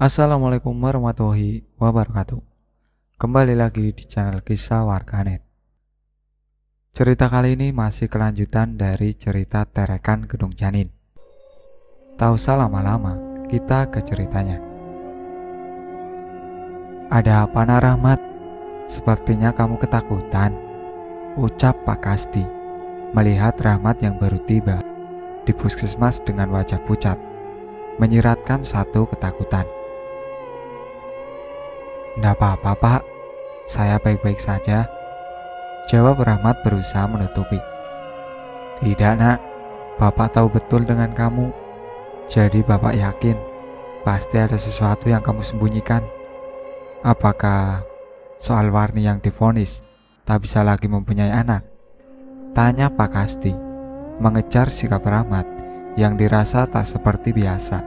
Assalamualaikum warahmatullahi wabarakatuh. Kembali lagi di channel Kisah Warganet. Cerita kali ini masih kelanjutan dari cerita Terekan Gedung Janin. Tak usah lama-lama, kita ke ceritanya. Ada apa nak Rahmat? Sepertinya kamu ketakutan, ucap Pak Kasti melihat Rahmat yang baru tiba di puskesmas dengan wajah pucat, menyiratkan satu ketakutan. Nggak apa-apa Pak, saya baik-baik saja, jawab Rahmat berusaha menutupi. Tidak nak, Bapak tahu betul dengan kamu. Jadi Bapak yakin pasti ada sesuatu yang kamu sembunyikan. Apakah soal Warni yang divonis tak bisa lagi mempunyai anak? Tanya Pak Kasti, mengejar sikap Rahmat yang dirasa tak seperti biasa.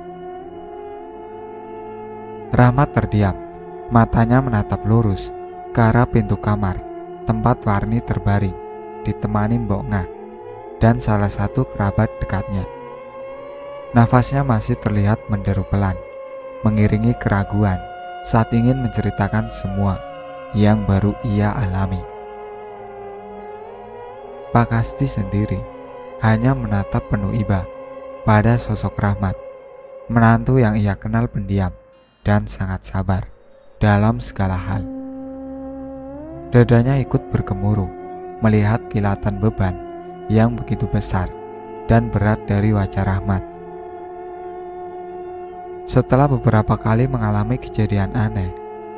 Rahmat terdiam, matanya menatap lurus ke arah pintu kamar tempat Warni terbaring ditemani Mbok Nga dan salah satu kerabat dekatnya. Nafasnya masih terlihat menderu pelan, mengiringi keraguan saat ingin menceritakan semua yang baru ia alami. Pak Kasti sendiri hanya menatap penuh iba pada sosok Rahmat, menantu yang ia kenal pendiam dan sangat sabar dalam segala hal. Dadanya ikut bergemuruh melihat kilatan beban yang begitu besar dan berat dari wajah Rahmat. Setelah beberapa kali mengalami kejadian aneh,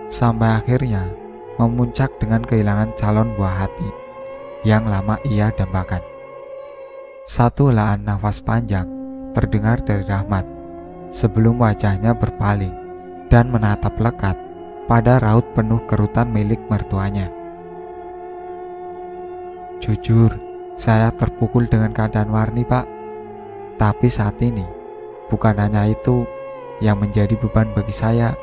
sampai akhirnya memuncak dengan kehilangan calon buah hati yang lama ia dambakan. Satu helaan nafas panjang terdengar dari Rahmat sebelum wajahnya berpaling dan menatap lekat pada raut penuh kerutan milik mertuanya. Jujur, saya terpukul dengan keadaan Warni Pak. Tapi saat ini, bukan hanya itu yang menjadi beban bagi saya.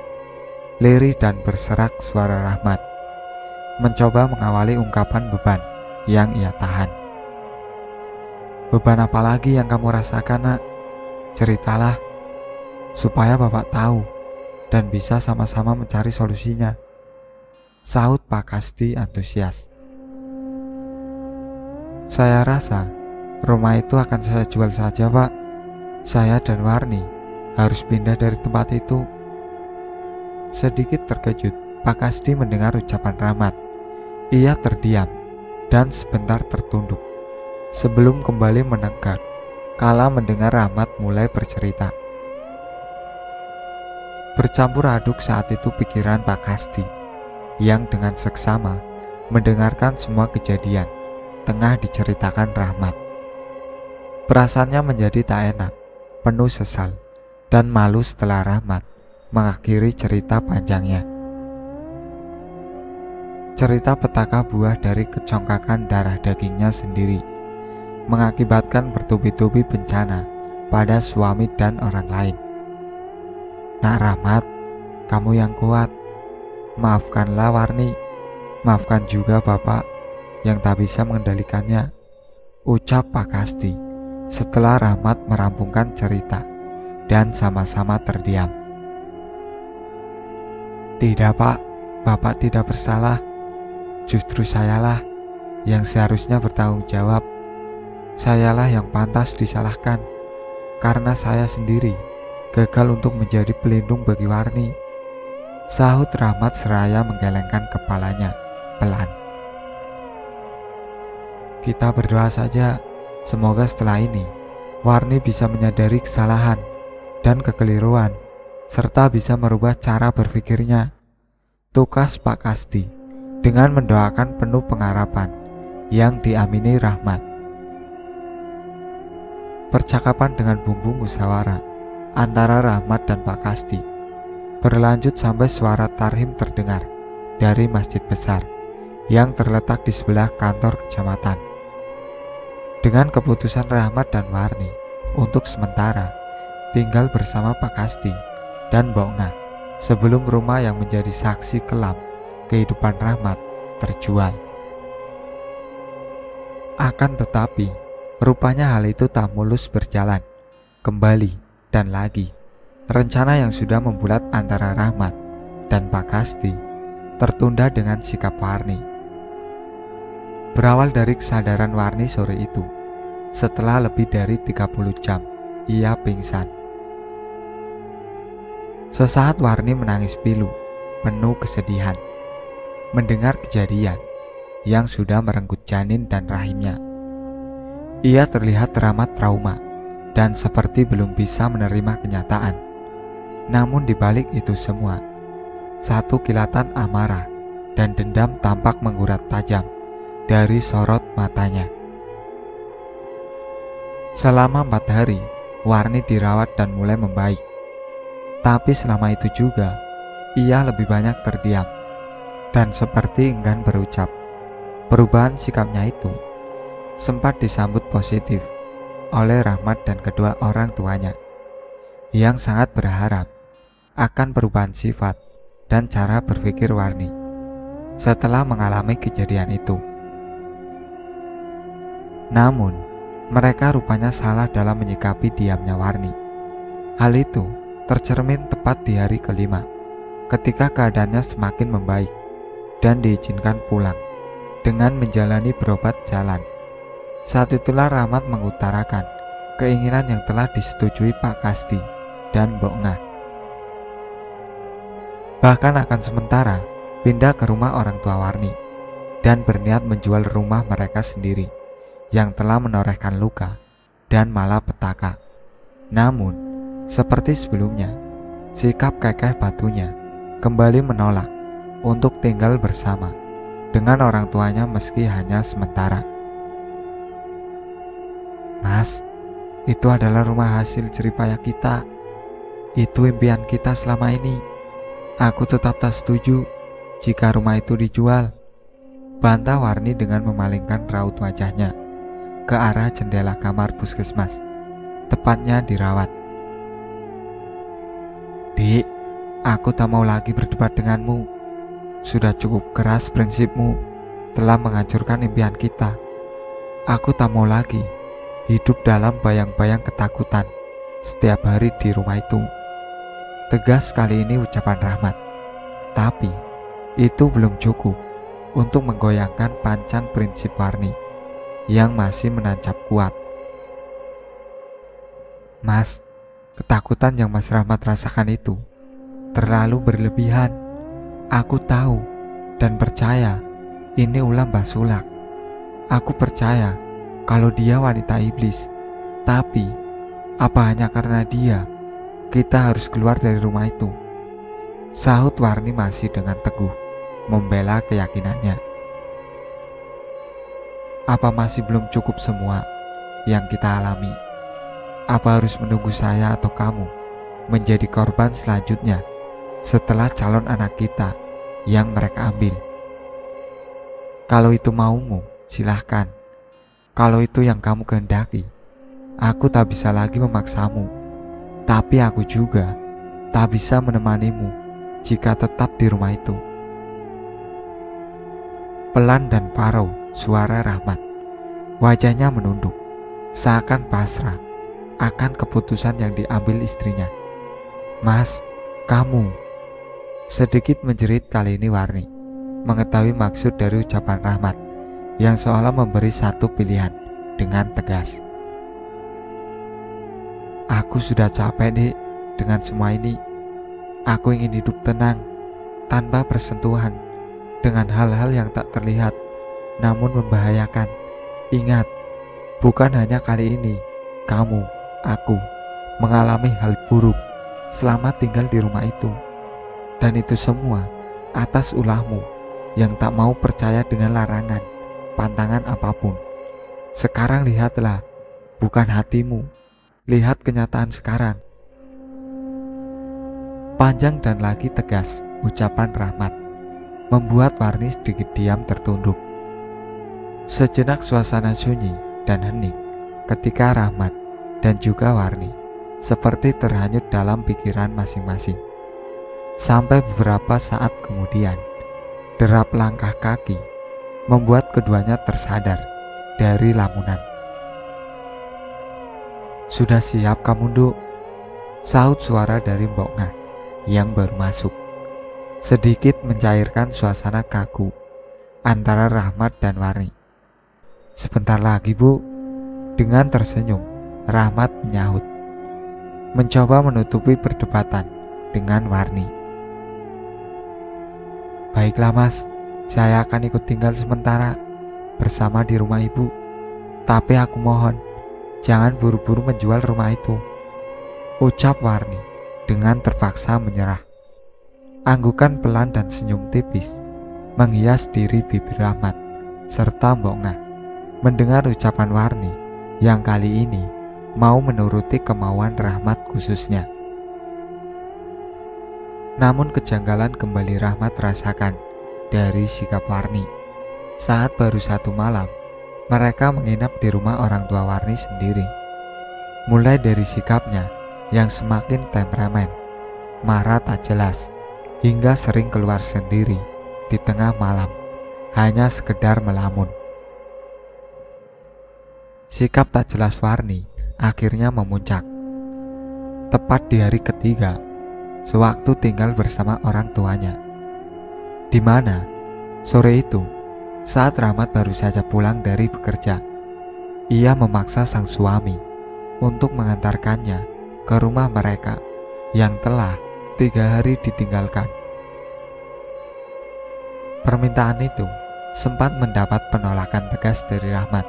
Lirih dan berserak suara Rahmat, mencoba mengawali ungkapan beban yang ia tahan. Beban apa lagi yang kamu rasakan nak? Ceritalah, supaya Bapak tahu dan bisa sama-sama mencari solusinya, sahut Pak Kasti antusias. Saya rasa rumah itu akan saya jual saja Pak. Saya dan Warni harus pindah dari tempat itu. Sedikit terkejut Pak Kasti mendengar ucapan Rahmat. Ia terdiam dan sebentar tertunduk sebelum kembali menegak kala mendengar Rahmat mulai bercerita. Bercampur aduk saat itu pikiran Pak Kasti yang dengan seksama mendengarkan semua kejadian tengah diceritakan Rahmat. Perasaannya menjadi tak enak, penuh sesal dan malu setelah Rahmat mengakhiri cerita panjangnya. Cerita petaka buah dari kecongkakan darah dagingnya sendiri mengakibatkan bertubi-tubi bencana pada suami dan orang lain. Nak Rahmat, kamu yang kuat. Maafkanlah Warni, maafkan juga Bapak yang tak bisa mengendalikannya, ucap Pak Kasti setelah Rahmat merampungkan cerita dan sama-sama terdiam. Tidak Pak, Bapak tidak bersalah. Justru sayalah yang seharusnya bertanggung jawab. Sayalah yang pantas disalahkan karena saya sendiri gagal untuk menjadi pelindung bagi Warni, sahut Rahmat seraya menggelengkan kepalanya pelan. Kita berdoa saja, semoga setelah ini Warni bisa menyadari kesalahan dan kekeliruan serta bisa merubah cara berpikirnya, tukas Pak Kasti dengan mendoakan penuh pengharapan yang diamini Rahmat. Percakapan dengan bumbu musyawarah antara Rahmat dan Pak Kasti berlanjut sampai suara tarhim terdengar dari masjid besar yang terletak di sebelah kantor kecamatan. Dengan keputusan Rahmat dan Warni untuk sementara tinggal bersama Pak Kasti dan Mbok Nga sebelum rumah yang menjadi saksi kelam kehidupan Rahmat terjual. Akan tetapi, rupanya hal itu tak mulus berjalan, kembali dan lagi, Rencana yang sudah membulat antara Rahmat dan Pak Kasti tertunda dengan sikap Warni. Berawal dari kesadaran Warni sore itu, setelah lebih dari 30 jam, ia pingsan. Sesaat Warni menangis pilu, penuh kesedihan, mendengar kejadian yang sudah merenggut janin dan rahimnya. Ia terlihat teramat trauma dan seperti belum bisa menerima kenyataan. Namun di balik itu semua, satu kilatan amarah dan dendam tampak menggurat tajam dari sorot matanya. Selama 4 hari, Warni dirawat dan mulai membaik. Tapi selama itu juga, ia lebih banyak terdiam dan seperti enggan berucap. Perubahan sikapnya itu sempat disambut positif oleh Rahmat dan kedua orang tuanya, yang sangat berharap akan perubahan sifat dan cara berpikir Warni setelah mengalami kejadian itu. Namun, mereka rupanya salah dalam menyikapi diamnya Warni. Hal itu tercermin tepat di hari kelima, ketika keadaannya semakin membaik dan diizinkan pulang dengan menjalani berobat jalan. Saat itulah Rahmat mengutarakan keinginan yang telah disetujui Pak Kasti dan Mbok Ngah. Bahkan akan sementara pindah ke rumah orang tua Warni dan berniat menjual rumah mereka sendiri yang telah menorehkan luka dan malapetaka. Namun, seperti sebelumnya, sikap kekeh batunya kembali menolak untuk tinggal bersama dengan orang tuanya meski hanya sementara. Mas, itu adalah rumah hasil jeripayah kita. Itu impian kita selama ini. Aku tetap tak setuju jika rumah itu dijual, bantah Warni dengan memalingkan raut wajahnya ke arah jendela kamar puskesmas, tepatnya dirawat. Dik, aku tak mau lagi berdebat denganmu. Sudah cukup keras prinsipmu, telah menghancurkan impian kita. Aku tak mau lagi hidup dalam bayang-bayang ketakutan setiap hari di rumah itu. Tegas kali ini ucapan Rahmat. Tapi itu belum cukup untuk menggoyangkan pancang prinsip Warni yang masih menancap kuat. Mas, ketakutan yang Mas Rahmat rasakan itu terlalu berlebihan. Aku tahu dan percaya ini ulah Mbah Sulak. Aku percaya kalau dia wanita iblis. Tapi apa hanya karena dia kita harus keluar dari rumah itu? Sahut Warni masih dengan teguh membela keyakinannya. Apa masih belum cukup semua yang kita alami? Apa harus menunggu saya atau kamu menjadi korban selanjutnya setelah calon anak kita yang mereka ambil? Kalau itu maumu, silahkan. Kalau itu yang kamu kehendaki, aku tak bisa lagi memaksamu. Tapi aku juga tak bisa menemanimu jika tetap di rumah itu. Pelan dan parau suara Rahmat. Wajahnya menunduk, seakan pasrah akan keputusan yang diambil istrinya. Mas, kamu. Sedikit menjerit kali ini Warni, mengetahui maksud dari ucapan Rahmat yang seolah memberi satu pilihan dengan tegas. Aku sudah capek, Dek, dengan semua ini. Aku ingin hidup tenang, tanpa bersentuhan dengan hal-hal yang tak terlihat namun membahayakan. Ingat, bukan hanya kali ini kamu, aku mengalami hal buruk selama tinggal di rumah itu. Dan itu semua atas ulahmu yang tak mau percaya dengan larangan, pantangan apapun. Sekarang lihatlah, bukan hatimu, lihat kenyataan sekarang. Panjang dan lagi tegas ucapan Rahmat membuat Warni sedikit diam tertunduk. Sejenak suasana sunyi dan hening ketika Rahmat dan juga Warni seperti terhanyut dalam pikiran masing-masing. Sampai beberapa saat kemudian, derap langkah kaki membuat keduanya tersadar dari lamunan. Sudah siap kamu, Nduk? Sahut suara dari Mbok Ngah yang baru masuk, sedikit mencairkan suasana kaku antara Rahmat dan Warni. "Sebentar lagi, Bu." Dengan tersenyum, Rahmat menyahut, mencoba menutupi perdebatan dengan Warni. "Baiklah Mas, saya akan ikut tinggal sementara bersama di rumah Ibu. Tapi aku mohon, jangan buru-buru menjual rumah itu," ucap Warni dengan terpaksa menyerah. Anggukan pelan dan senyum tipis menghias diri bibir Rahmat serta Mbok Ngah mendengar ucapan Warni yang kali ini mau menuruti kemauan Rahmat khususnya. Namun kejanggalan kembali Rahmat rasakan dari sikap Warni. Saat baru 1 malam mereka menginap di rumah orang tua Warni sendiri. Mulai dari sikapnya yang semakin temperamen, marah tak jelas, hingga sering keluar sendiri di tengah malam hanya sekedar melamun. Sikap tak jelas Warni akhirnya memuncak. Tepat di hari ketiga, sewaktu tinggal bersama orang tuanya, di mana sore itu saat Rahmat baru saja pulang dari bekerja, ia memaksa sang suami untuk mengantarkannya ke rumah mereka yang telah 3 hari ditinggalkan. Permintaan itu sempat mendapat penolakan tegas dari Rahmat.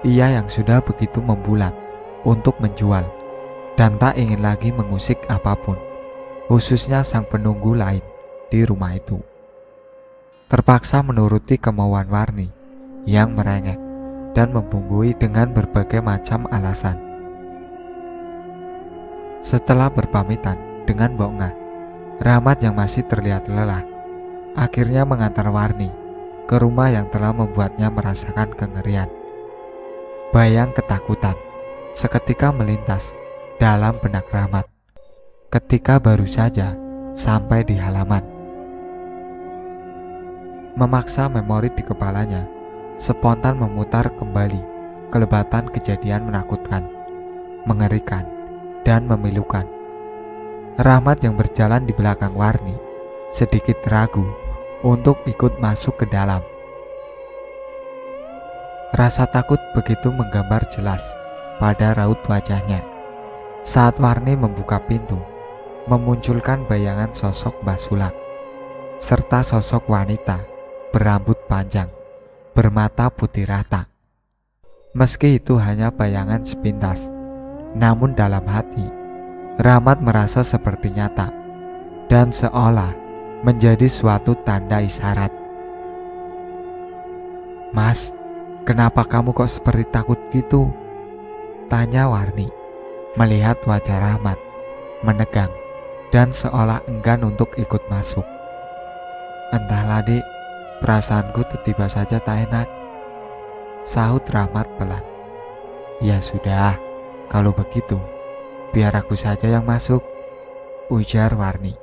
Ia yang sudah begitu membulat untuk menjual dan tak ingin lagi mengusik apapun, khususnya sang penunggu lain di rumah itu. Terpaksa menuruti kemauan Warni yang merengek dan membumbui dengan berbagai macam alasan. Setelah berpamitan dengan Mbok Ngah, Rahmat yang masih terlihat lelah akhirnya mengantar Warni ke rumah yang telah membuatnya merasakan kengerian. Bayang ketakutan seketika melintas dalam benak Rahmat ketika baru saja sampai di halaman. Memaksa memori di kepalanya spontan memutar kembali kelebatan kejadian menakutkan, mengerikan, dan memilukan. Rahmat yang berjalan di belakang Warni sedikit ragu untuk ikut masuk ke dalam. Rasa takut begitu menggambar jelas pada raut wajahnya. Saat Warni membuka pintu, memunculkan bayangan sosok Mbah Sulak serta sosok wanita berambut panjang, bermata putih rata. Meski itu hanya bayangan sepintas, namun dalam hati Rahmat merasa seperti nyata dan seolah menjadi suatu tanda isyarat. "Mas, kenapa kamu kok seperti takut gitu?" tanya Warni melihat wajah Rahmat menegang dan seolah enggan untuk ikut masuk. "Entahlah Dik, perasaanku tiba-tiba saja tak enak," sahut Rahmat pelan. "Ya sudah, kalau begitu biar aku saja yang masuk," ujar Warni.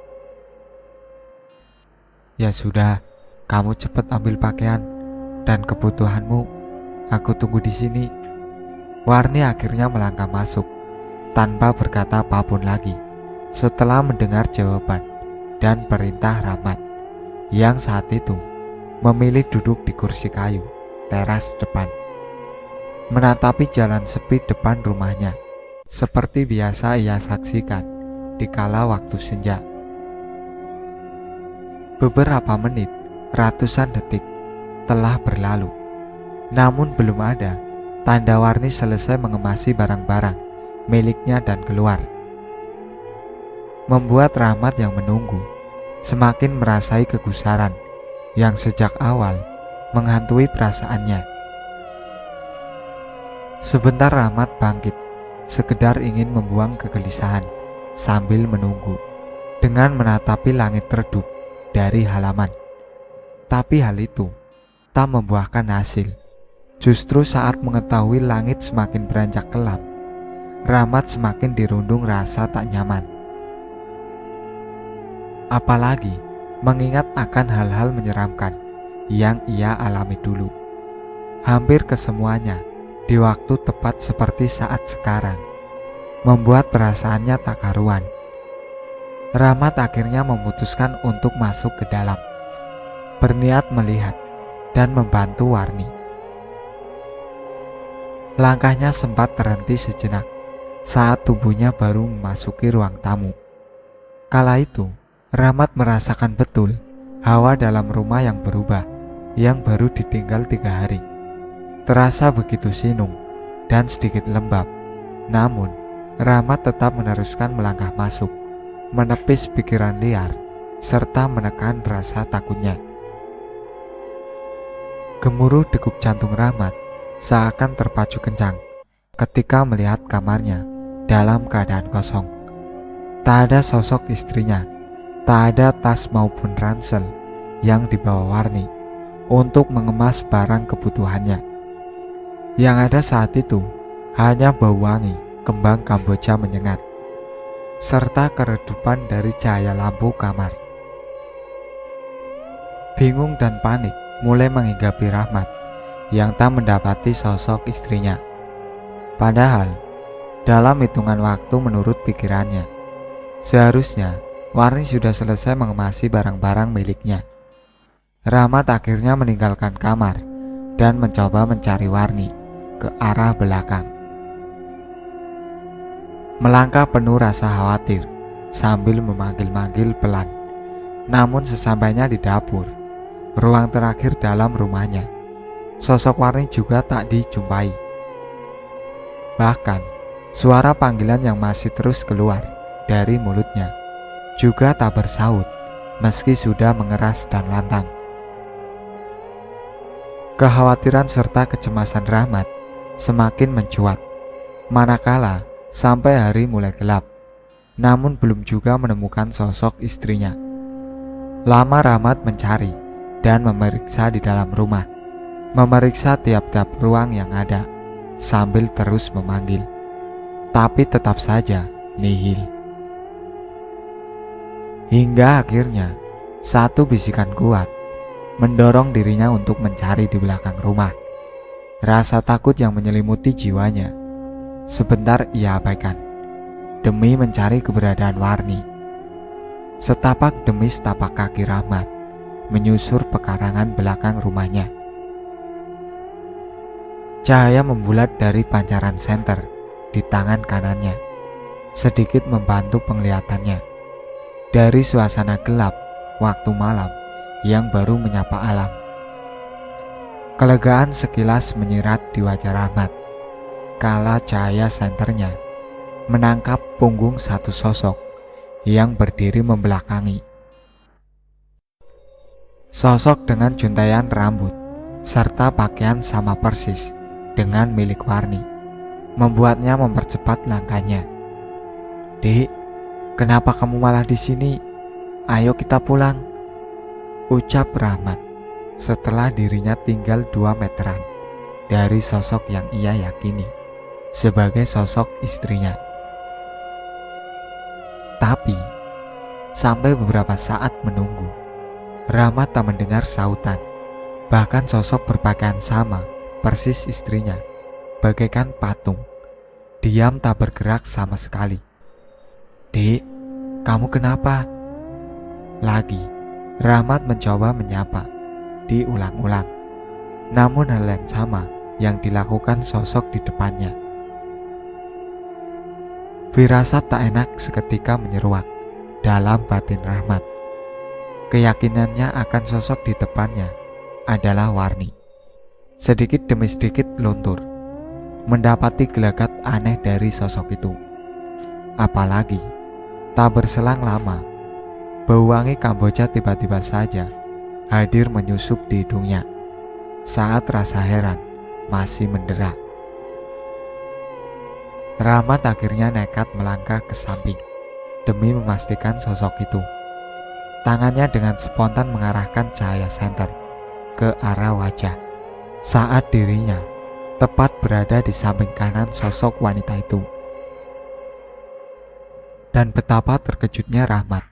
"Ya sudah, kamu cepat ambil pakaian dan kebutuhanmu, aku tunggu di sini." Warni akhirnya melangkah masuk tanpa berkata apapun lagi setelah mendengar jawaban dan perintah Rahmat yang saat itu memilih duduk di kursi kayu teras depan, menatapi jalan sepi depan rumahnya seperti biasa ia saksikan di kala waktu senja. Beberapa menit, ratusan detik telah berlalu, namun belum ada tanda Warni selesai mengemasi barang-barang miliknya dan keluar. Membuat Rahmat yang menunggu semakin merasai kegusaran yang sejak awal menghantui perasaannya. Sebentar Rahmat bangkit, sekedar ingin membuang kegelisahan sambil menunggu dengan menatapi langit redup dari halaman. Tapi hal itu tak membuahkan hasil. Justru saat mengetahui langit semakin beranjak kelam, Rahmat semakin dirundung rasa tak nyaman. Apalagi mengingat akan hal-hal menyeramkan yang ia alami dulu. Hampir kesemuanya di waktu tepat seperti saat sekarang. membuat perasaannya tak karuan. Rahmat akhirnya memutuskan untuk masuk ke dalam, berniat melihat dan membantu Warni. Langkahnya sempat terhenti sejenak saat tubuhnya baru memasuki ruang tamu. Kala itu, Rahmat merasakan betul hawa dalam rumah yang berubah, yang baru ditinggal 3 hari. Terasa begitu sinung dan sedikit lembab. Namun, Rahmat tetap meneruskan melangkah masuk, menepis pikiran liar, serta menekan rasa takutnya. Gemuruh degup jantung Rahmat seakan terpacu kencang ketika melihat kamarnya dalam keadaan kosong. Tak ada sosok istrinya, tak ada tas maupun ransel yang dibawa Warni untuk mengemas barang kebutuhannya. Yang ada saat itu hanya bau wangi kembang Kamboja menyengat, serta keredupan dari cahaya lampu kamar. Bingung dan panik mulai menghinggapi Rahmat yang tak mendapati sosok istrinya. Padahal, dalam hitungan waktu menurut pikirannya, seharusnya Warni sudah selesai mengemasi barang-barang miliknya. Rahmat akhirnya meninggalkan kamar dan mencoba mencari Warni ke arah belakang. Melangkah penuh rasa khawatir sambil memanggil-manggil pelan. Namun sesampainya di dapur, ruang terakhir dalam rumahnya, sosok Warni juga tak dijumpai. Bahkan, suara panggilan yang masih terus keluar dari mulutnya juga tak bersaut meski sudah mengeras dan lantang. Kekhawatiran serta kecemasan Rahmat semakin mencuat, manakala sampai hari mulai gelap, namun belum juga menemukan sosok istrinya. Lama Rahmat mencari dan memeriksa di dalam rumah, memeriksa tiap-tiap ruang yang ada, sambil terus memanggil, tapi tetap saja nihil. Hingga akhirnya satu bisikan kuat mendorong dirinya untuk mencari di belakang rumah. Rasa takut yang menyelimuti jiwanya sebentar ia abaikan demi mencari keberadaan Warni. Setapak demi setapak kaki Rahmat menyusur pekarangan belakang rumahnya. Cahaya membulat dari pancaran senter di tangan kanannya, sedikit membantu penglihatannya dari suasana gelap waktu malam yang baru menyapa alam. Kelegaan sekilas menyirat di wajah Rahmat kala cahaya senternya menangkap punggung satu sosok yang berdiri membelakangi. Sosok dengan juntaian rambut serta pakaian sama persis dengan milik Warni, membuatnya mempercepat langkahnya. "Dek, kenapa kamu malah di sini? Ayo kita pulang," ucap Rahmat setelah dirinya tinggal 2 meteran dari sosok yang ia yakini sebagai sosok istrinya. Tapi, sampai beberapa saat menunggu, Rahmat tak mendengar sautan. Bahkan sosok berpakaian sama persis istrinya, bagaikan patung, diam tak bergerak sama sekali. "Dek, kamu kenapa?" Lagi, Rahmat mencoba menyapa, diulang-ulang. Namun hal yang sama yang dilakukan sosok di depannya. Firasat tak enak seketika menyeruak dalam batin Rahmat. Keyakinannya akan sosok di depannya adalah Warni sedikit demi sedikit luntur, mendapati gelagat aneh dari sosok itu. Apalagi, tak berselang lama, bau wangi Kamboja tiba-tiba saja hadir menyusup di hidungnya saat rasa heran masih mendera. Rahmat akhirnya nekat melangkah ke samping demi memastikan sosok itu. Tangannya dengan spontan mengarahkan cahaya senter ke arah wajah saat dirinya tepat berada di samping kanan sosok wanita itu. Dan betapa terkejutnya Rahmat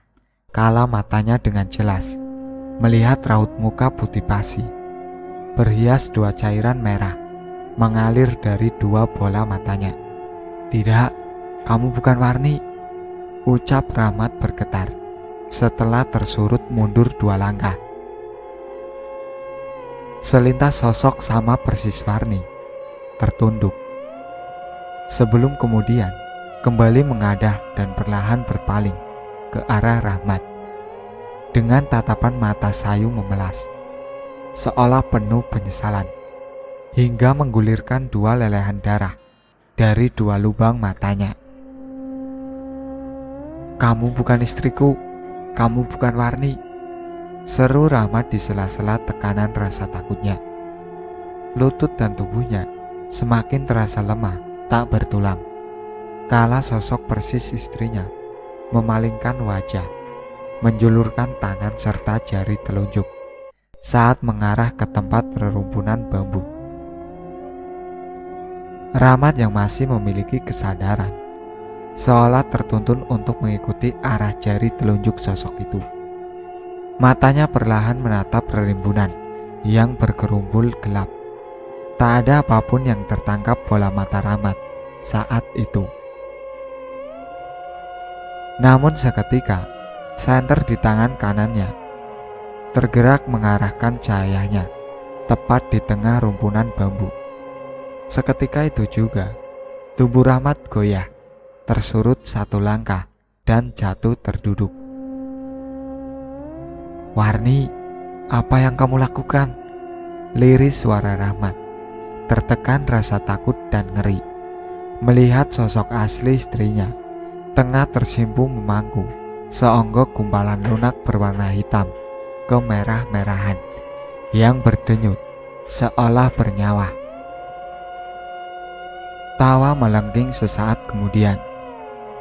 kala matanya dengan jelas melihat raut muka putih pasi berhias 2 cairan merah mengalir dari 2 bola matanya. Tidak, Kamu bukan Warni, ucap Rahmat bergetar setelah tersurut mundur 2 langkah. Selintas sosok sama persis Warni tertunduk, sebelum kemudian kembali mengadah dan perlahan berpaling ke arah Rahmat dengan tatapan mata sayu memelas, seolah penuh penyesalan, hingga menggulirkan 2 lelehan darah dari 2 lubang matanya. Kamu bukan istriku, kamu bukan Warni, seru Rahmat di sela-sela tekanan rasa takutnya. Lutut dan tubuhnya semakin terasa lemah tak bertulang, kala sosok persis istrinya memalingkan wajah, menjulurkan tangan serta jari telunjuk saat mengarah ke tempat rerumpunan bambu. Rahmat yang masih memiliki kesadaran seolah tertuntun untuk mengikuti arah jari telunjuk sosok itu. Matanya perlahan menatap rerimbunan yang bergerumbul gelap. Tak ada apapun yang tertangkap bola mata Rahmat saat itu. Namun seketika, senter di tangan kanannya tergerak mengarahkan cahayanya tepat di tengah rumpunan bambu. Seketika itu juga, tubuh Rahmat goyah, tersurut 1 langkah dan jatuh terduduk. Warni, apa yang kamu lakukan? Liris suara Rahmat, tertekan rasa takut dan ngeri melihat sosok asli istrinya tengah tersimpung memangku seonggok gumpalan lunak berwarna hitam kemerah-merahan yang berdenyut seolah bernyawa. Tawa melengking sesaat kemudian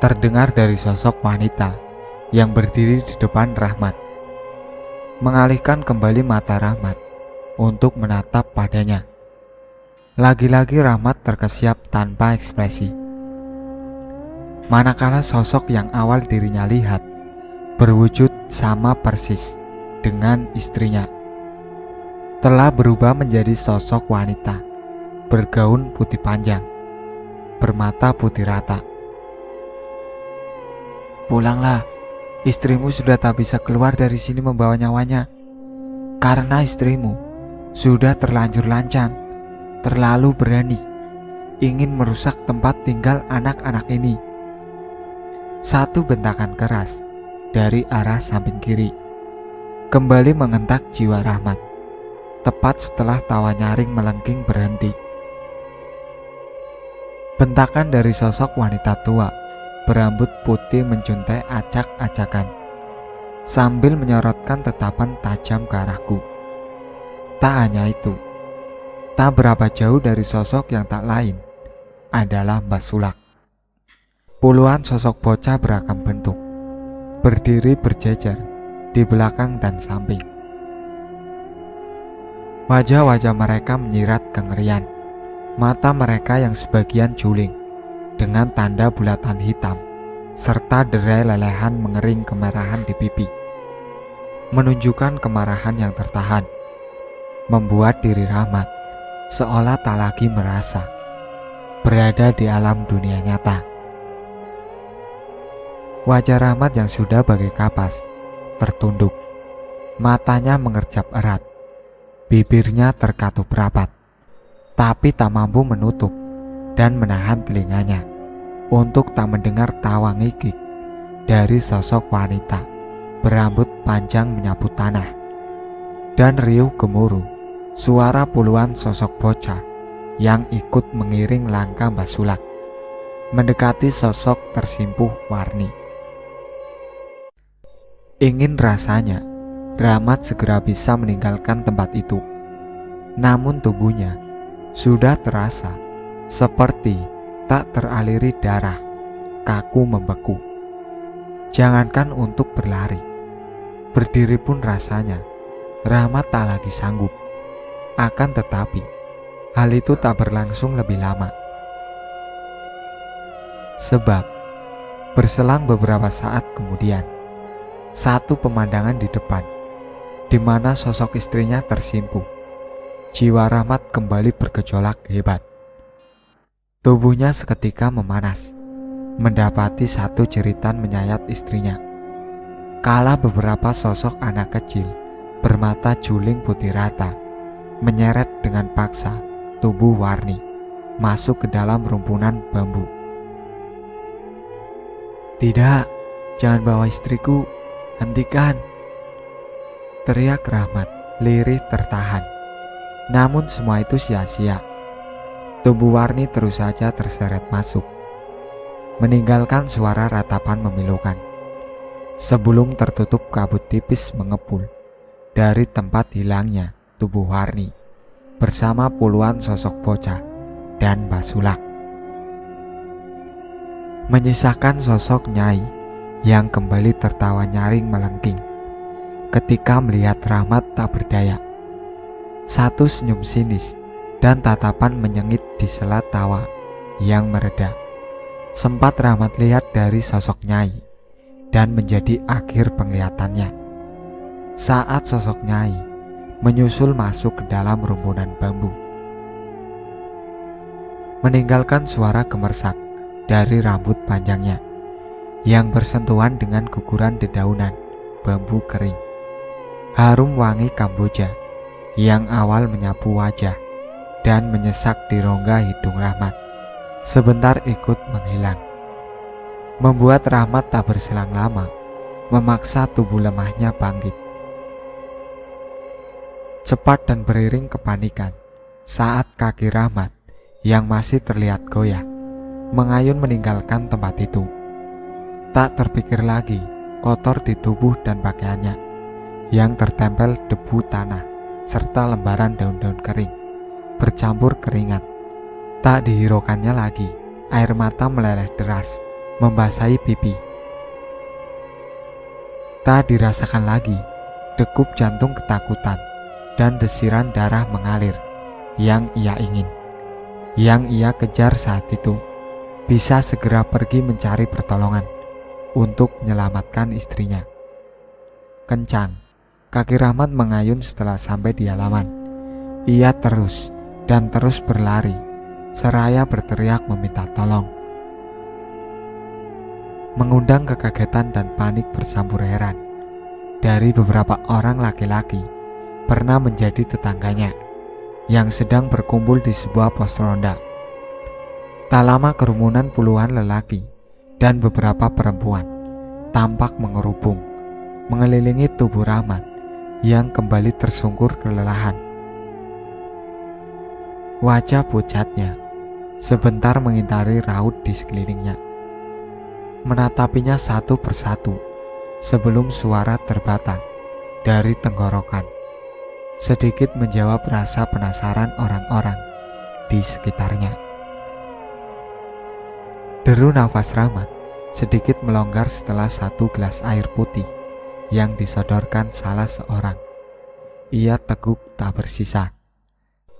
terdengar dari sosok wanita yang berdiri di depan Rahmat, mengalihkan kembali mata Rahmat untuk menatap padanya. Lagi-lagi Rahmat terkesiap tanpa ekspresi, manakala sosok yang awal dirinya lihat berwujud sama persis dengan istrinya telah berubah menjadi sosok wanita bergaun putih panjang, bermata putih rata. Pulanglah, istrimu sudah tak bisa keluar dari sini membawa nyawanya, karena istrimu sudah terlanjur lancang, terlalu berani, ingin merusak tempat tinggal anak-anak ini. Satu bentakan keras dari arah samping kiri kembali mengentak jiwa Rahmat, tepat setelah tawa nyaring melengking berhenti. Bentakan dari sosok wanita tua berambut putih menjuntai acak-acakan sambil menyorotkan tatapan tajam ke arahku. Tak hanya itu, tak berapa jauh dari sosok yang tak lain adalah Mbah Sulak. Puluhan sosok bocah beragam bentuk berdiri berjejer di belakang dan samping. Wajah-wajah mereka menyirat kengerian. Mata mereka yang sebagian juling dengan tanda bulatan hitam serta derai lelehan mengering kemerahan di pipi, menunjukkan kemarahan yang tertahan, membuat diri Rahmat seolah tak lagi merasa berada di alam dunia nyata. Wajah Rahmat yang sudah bagai kapas tertunduk, matanya mengerjap erat, bibirnya terkatup rapat, tapi tak mampu menutup dan menahan telinganya untuk tak mendengar tawa ngikik dari sosok wanita berambut panjang menyapu tanah dan riuh gemuruh suara puluhan sosok bocah yang ikut mengiring langkah Mbah Sulak mendekati sosok tersimpuh Warni. Ingin rasanya Rahmat segera bisa meninggalkan tempat itu, namun tubuhnya sudah terasa seperti tak teraliri darah, kaku membeku. Jangankan untuk berlari, berdiri pun rasanya Rahmat tak lagi sanggup. Akan tetapi hal itu tak berlangsung lebih lama, sebab berselang beberapa saat kemudian, satu pemandangan di depan di mana sosok istrinya tersimpuh, jiwa Rahmat kembali bergejolak hebat. Tubuhnya seketika memanas, mendapati satu jeritan menyayat istrinya. Kala beberapa sosok anak kecil bermata juling putih rata menyeret dengan paksa tubuh Warni masuk ke dalam rumpunan bambu. "Tidak, jangan bawa istriku, hentikan!" teriak Rahmat, lirih tertahan. Namun semua itu sia-sia. Tubuh Warni terus saja terseret masuk, meninggalkan suara ratapan memilukan. Sebelum tertutup kabut tipis mengepul dari tempat hilangnya tubuh Warni bersama puluhan sosok bocah dan basulak, menyisakan sosok Nyai yang kembali tertawa nyaring melengking ketika melihat Rahmat tak berdaya. Satu senyum sinis dan tatapan menyengit di sela tawa yang mereda sempat Rahmat lihat dari sosok Nyai, dan menjadi akhir penglihatannya saat sosok Nyai menyusul masuk ke dalam rumpunan bambu, meninggalkan suara gemersak dari rambut panjangnya yang bersentuhan dengan guguran dedaunan bambu kering. Harum wangi Kamboja yang awal menyapu wajah dan menyesak di rongga hidung Rahmat sebentar ikut menghilang, membuat Rahmat tak berselang lama memaksa tubuh lemahnya bangkit. Cepat dan beriring kepanikan saat kaki Rahmat yang masih terlihat goyah mengayun meninggalkan tempat itu. Tak terpikir lagi kotor di tubuh dan pakaiannya yang tertempel debu tanah serta lembaran daun-daun kering bercampur keringat. Tak dihiraukannya lagi, air mata meleleh deras membasahi pipi. Tak dirasakan lagi degup jantung ketakutan dan desiran darah mengalir yang ia ingin, yang ia kejar saat itu, bisa segera pergi mencari pertolongan untuk menyelamatkan istrinya. Kencang kaki Rahmat mengayun setelah sampai di halaman. Ia terus dan terus berlari seraya berteriak meminta tolong, mengundang kekagetan dan panik bercampur heran dari beberapa orang laki-laki pernah menjadi tetangganya yang sedang berkumpul di sebuah pos ronda. Tak lama kerumunan puluhan lelaki dan beberapa perempuan tampak mengerubung mengelilingi tubuh Rahmat yang kembali tersungkur kelelahan. Wajah pucatnya sebentar mengintari raut di sekelilingnya, menatapinya satu persatu sebelum suara terbata dari tenggorokan sedikit menjawab rasa penasaran orang-orang di sekitarnya. Deru nafas Rahmat sedikit melonggar setelah satu gelas air putih yang disodorkan salah seorang. Ia teguk tak bersisa.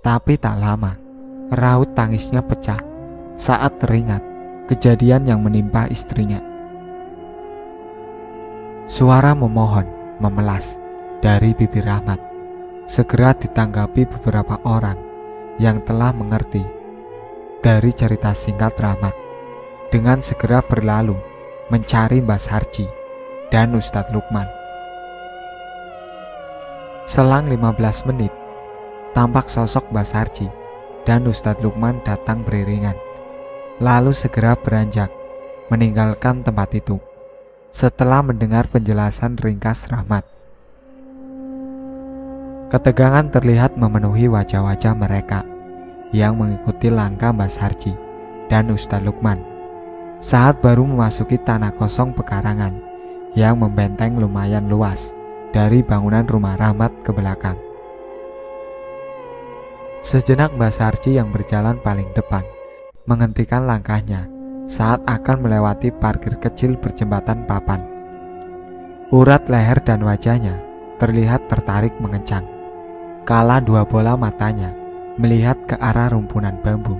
Tapi tak lama, raut tangisnya pecah saat teringat kejadian yang menimpa istrinya. Suara memohon memelas dari bibir Rahmat segera ditanggapi beberapa orang yang telah mengerti dari cerita singkat Rahmat, dengan segera berlalu mencari Mbah Sarji dan Ustadz Lukman. Selang 15 menit, tampak sosok Mbah Sarji dan Ustadz Lukman datang beriringan, lalu segera beranjak meninggalkan tempat itu setelah mendengar penjelasan ringkas Rahmat. Ketegangan terlihat memenuhi wajah-wajah mereka yang mengikuti langkah Mbah Sarji dan Ustadz Lukman saat baru memasuki tanah kosong pekarangan yang membenteng lumayan luas dari bangunan rumah Rahmat ke belakang. Sejenak Mbah Sarji yang berjalan paling depan menghentikan langkahnya saat akan melewati parkir kecil berjembatan papan. Urat leher dan wajahnya terlihat tertarik mengencang kala dua bola matanya melihat ke arah rumpunan bambu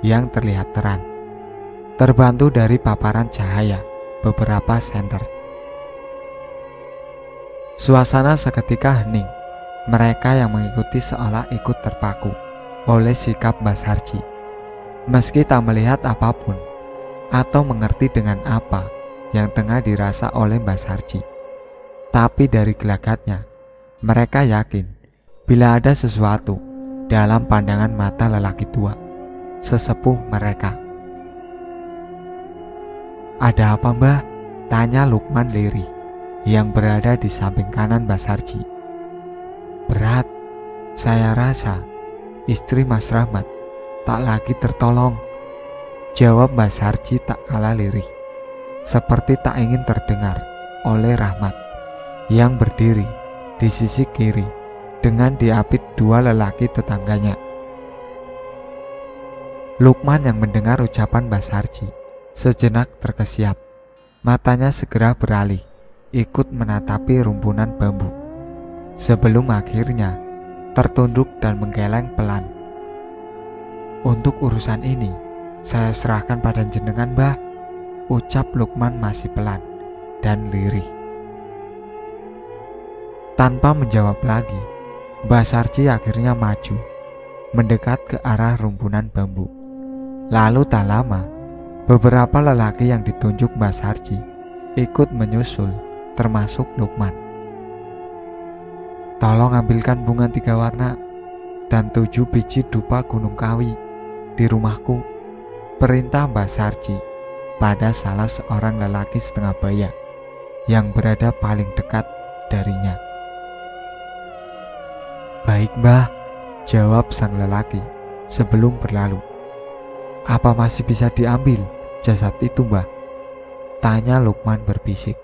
yang terlihat terang, terbantu dari paparan cahaya beberapa senter. Suasana seketika hening. Mereka yang mengikuti seolah ikut terpaku oleh sikap Mbah Sarji. Meski tak melihat apapun, atau mengerti dengan apa yang tengah dirasa oleh Mbah Sarji. Tapi dari gelagatnya, mereka yakin bila ada sesuatu dalam pandangan mata lelaki tua, sesepuh mereka. "Ada apa, Mbah?" tanya Lukman lirih yang berada di samping kanan Mbah Sarji. "Berat, saya rasa istri Mas Rahmat tak lagi tertolong," jawab Mbah Sarji tak kalah lirih, seperti tak ingin terdengar oleh Rahmat yang berdiri di sisi kiri dengan diapit dua lelaki tetangganya. Lukman yang mendengar ucapan Mbah Sarji sejenak terkesiap. Matanya segera beralih, ikut menatapi rumpunan bambu, sebelum akhirnya tertunduk dan menggeleng pelan. "Untuk urusan ini, saya serahkan pada jenengan, Mbah," ucap Lukman masih pelan dan lirih. Tanpa menjawab lagi, Mbah Sarji akhirnya maju, mendekat ke arah rumpunan bambu. Lalu tak lama, beberapa lelaki yang ditunjuk Mbah Sarji ikut menyusul, termasuk Lukman. "Tolong ambilkan bunga 3 warna dan 7 biji dupa Gunung Kawi di rumahku," perintah Mbah Sarji pada salah seorang lelaki setengah baya yang berada paling dekat darinya. "Baik, Mbah," jawab sang lelaki sebelum berlalu. "Apa masih bisa diambil jasad itu, Mbah?" tanya Lukman berbisik,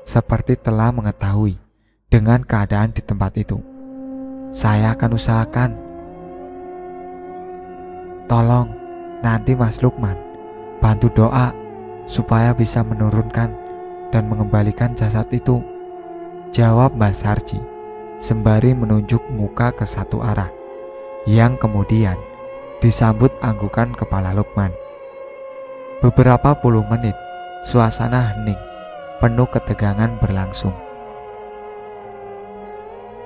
seperti telah mengetahui dengan keadaan di tempat itu. "Saya akan usahakan." "Tolong nanti Mas Lukman bantu doa supaya bisa menurunkan dan mengembalikan jasad itu," jawab Mbah Sarji sembari menunjuk muka ke satu arah, yang kemudian disambut anggukan kepala Lukman. Beberapa puluh menit suasana hening, penuh ketegangan berlangsung.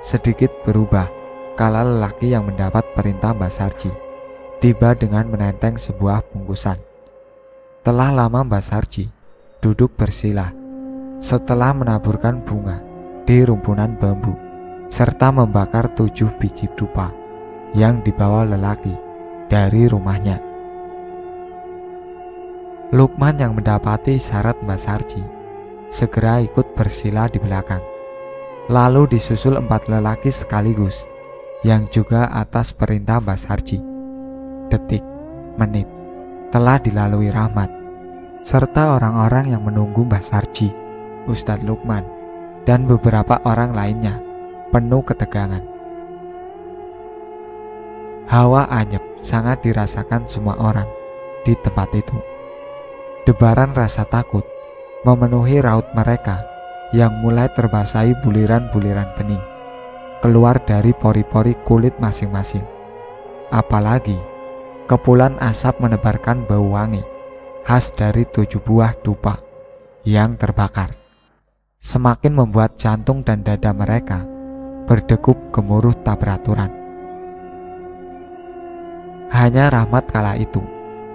Sedikit berubah kala lelaki yang mendapat perintah Mbah Sarji tiba dengan menenteng sebuah bungkusan. Telah lama Mbah Sarji duduk bersila setelah menaburkan bunga di rumpunan bambu serta membakar 7 biji dupa yang dibawa lelaki dari rumahnya. Lukman yang mendapati syarat Mbah Sarji segera ikut bersila di belakang, lalu disusul 4 lelaki sekaligus yang juga atas perintah Mbah Sarji. Detik, menit telah dilalui Rahmat serta orang-orang yang menunggu Mbah Sarji, Ustadz Lukman, dan beberapa orang lainnya penuh ketegangan. Hawa anyep sangat dirasakan semua orang di tempat itu. Debaran rasa takut memenuhi raut mereka yang mulai terbasahi buliran-buliran bening keluar dari pori-pori kulit masing-masing. Apalagi kepulan asap menebarkan bau wangi khas dari 7 buah dupa yang terbakar, semakin membuat jantung dan dada mereka berdegup gemuruh tak beraturan. Hanya Rahmat kala itu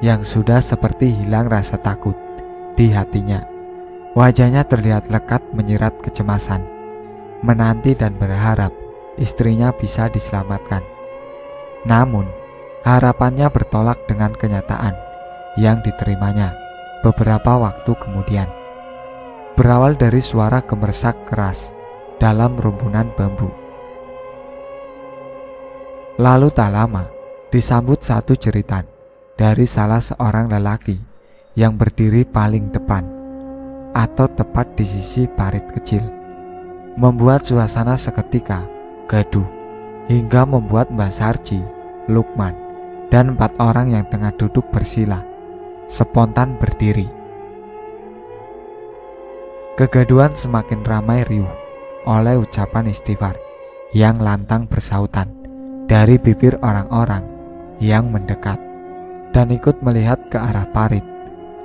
yang sudah seperti hilang rasa takut di hatinya. Wajahnya terlihat lekat menyirat kecemasan, menanti dan berharap istrinya bisa diselamatkan. Namun harapannya bertolak dengan kenyataan yang diterimanya beberapa waktu kemudian. Berawal dari suara gemersak keras dalam rumpunan bambu. Lalu tak lama disambut satu jeritan dari salah seorang lelaki yang berdiri paling depan atau tepat di sisi parit kecil, membuat suasana seketika gaduh hingga membuat Mbah Sarji, Lukman, dan 4 orang yang tengah duduk bersila spontan berdiri. Kegaduhan semakin ramai riuh oleh ucapan istighfar yang lantang bersautan dari bibir orang-orang yang mendekat dan ikut melihat ke arah parit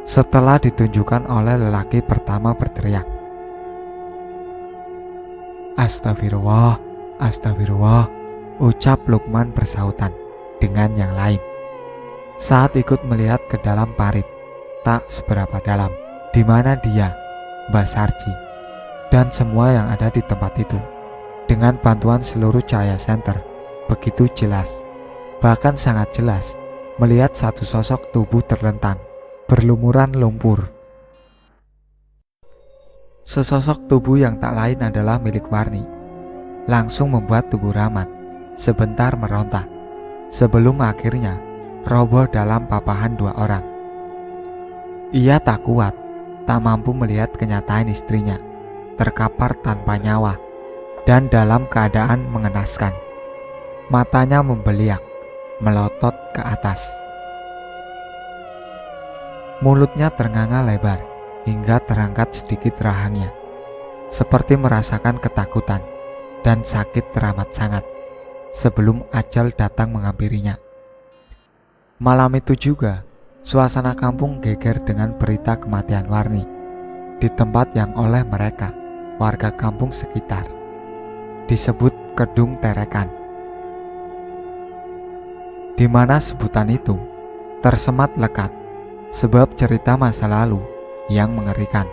setelah ditunjukkan oleh lelaki pertama berteriak, "Astagfirullah, astagfirullah," ucap Lukman bersautan dengan yang lain saat ikut melihat ke dalam parit tak seberapa dalam, di mana dia, Mbak Sarji, dan semua yang ada di tempat itu, dengan bantuan seluruh cahaya senter, begitu jelas, bahkan sangat jelas, melihat satu sosok tubuh terlentang, berlumuran lumpur. Sesosok tubuh yang tak lain adalah milik Warni, langsung membuat tubuh Rahmat sebentar meronta, sebelum akhirnya roboh dalam papahan 2 orang. Ia tak kuat, tak mampu melihat kenyataan istrinya terkapar tanpa nyawa dan dalam keadaan mengenaskan. Matanya membeliak, melotot ke atas. Mulutnya ternganga lebar hingga terangkat sedikit rahangnya, seperti merasakan ketakutan dan sakit teramat sangat sebelum ajal datang menghampirinya. Malam itu juga, suasana kampung geger dengan berita kematian Warni di tempat yang oleh mereka, warga kampung sekitar, disebut Kedung Terekan, di mana sebutan itu tersemat lekat sebab cerita masa lalu yang mengerikan.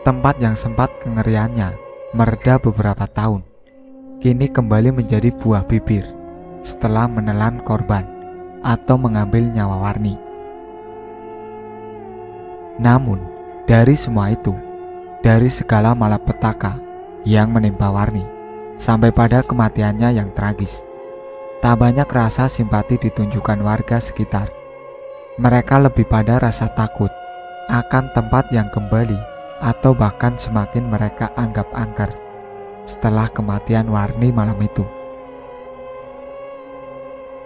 Tempat yang sempat kengeriannya mereda beberapa tahun, kini kembali menjadi buah bibir setelah menelan korban atau mengambil nyawa Warni. Namun, dari semua itu, dari segala malapetaka yang menimpa Warni, sampai pada kematiannya yang tragis, tak banyak rasa simpati ditunjukkan warga sekitar. Mereka lebih pada rasa takut akan tempat yang kembali atau bahkan semakin mereka anggap angker setelah kematian Warni malam itu.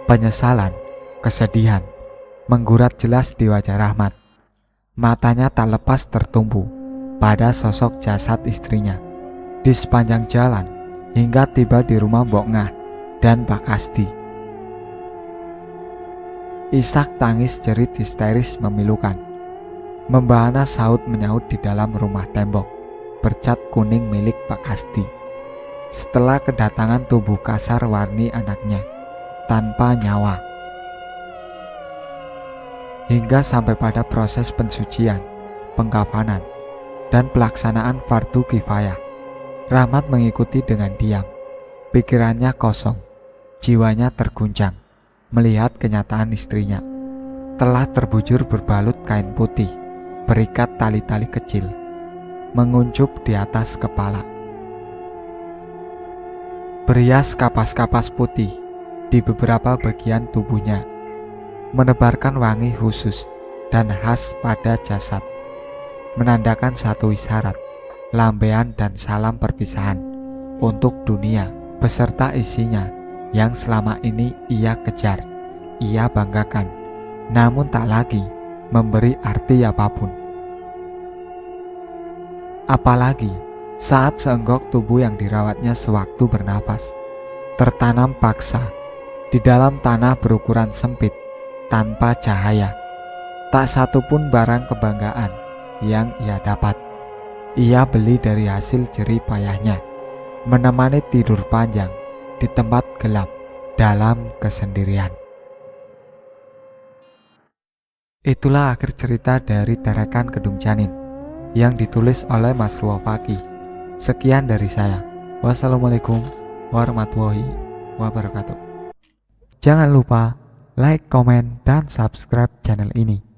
Penyesalan, kesedihan menggurat jelas di wajah Rahmat. Matanya tak lepas tertumpu pada sosok jasad istrinya di sepanjang jalan hingga tiba di rumah Mbok Ngah dan Pak Kasdi. Isak tangis jerit histeris memilukan. Membahana saut menyaut di dalam rumah tembok bercat kuning milik Pak Kasdi setelah kedatangan tubuh kasar Warni anaknya tanpa nyawa. Hingga sampai pada proses pensucian, pengkafanan, dan pelaksanaan fardu kifayah, Rahmat mengikuti dengan diam. Pikirannya kosong, jiwanya terguncang melihat kenyataan istrinya telah terbujur berbalut kain putih berikat tali-tali kecil menguncup di atas kepala, berias kapas-kapas putih di beberapa bagian tubuhnya, menebarkan wangi khusus dan khas pada jasad, menandakan satu isyarat, lambaian dan salam perpisahan untuk dunia beserta isinya yang selama ini ia kejar, ia banggakan, namun tak lagi memberi arti apapun. Apalagi saat seenggok tubuh yang dirawatnya sewaktu bernafas tertanam paksa di dalam tanah berukuran sempit tanpa cahaya. Tak satupun barang kebanggaan yang ia dapat ia beli dari hasil jerih payahnya, menemani tidur panjang di tempat gelap dalam kesendirian. Itulah akhir cerita dari Terekan Kedung Janin yang ditulis oleh Mas Ruwa Faki. Sekian dari saya. Wassalamualaikum warahmatullahi wabarakatuh. Jangan lupa like, komen, dan subscribe channel ini.